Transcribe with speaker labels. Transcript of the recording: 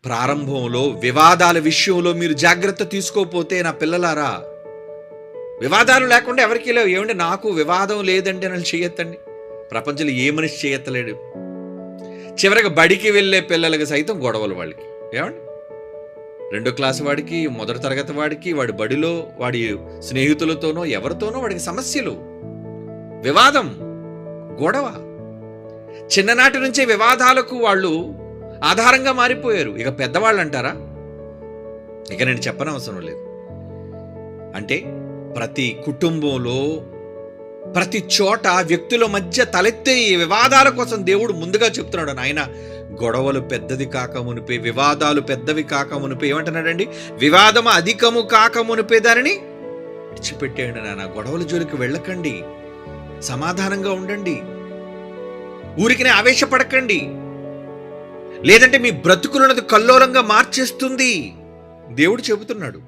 Speaker 1: ప్రారంభంలో వివాదాల విషయంలో మీరు జాగ్రత్త తీసుకోకపోతే నా పిల్లలారా, వివాదాలు లేకుండా ఎవరికీ లేవు. ఏమంటే నాకు వివాదం లేదంటే నన్ను చేయొద్దండి. ప్రపంచంలో ఏ మనిషి చేయత్తలేడు. చివరికి బడికి వెళ్ళే పిల్లలకి సైతం గొడవలు వాళ్ళకి. ఏమండి, 2వ క్లాసు వాడికి, 1వ తరగతి వాడికి, వాడి బడిలో వాడి స్నేహితులతోనో ఎవరితోనో వాడికి సమస్యలు, వివాదం, గొడవ. చిన్ననాటి నుంచే వివాదాలకు వాళ్ళు ఆధారంగా మారిపోయారు. ఇక పెద్దవాళ్ళు అంటారా, ఇక నేను చెప్పనవసరం లేదు. అంటే ప్రతి కుటుంబంలో, ప్రతి చోట వ్యక్తుల మధ్య తలెత్తే ఈ వివాదాల కోసం దేవుడు ముందుగా చెప్తున్నాడు, నాయన గొడవలు పెద్దది కాకమునిపే, వివాదాలు పెద్దవి కాకమునిపే, ఏమంటున్నాడండి, వివాదము అధికము కాకమునిపే దానిని విడిచిపెట్టేయండి నాన్న. గొడవల జోలికి వెళ్ళకండి, సమాధానంగా ఉండండి, ఊరికినే ఆవేశపడకండి, లేదంటే మీ బ్రతుకులను కల్లోలంగా మార్చేస్తుంది దేవుడు చెబుతున్నాడు.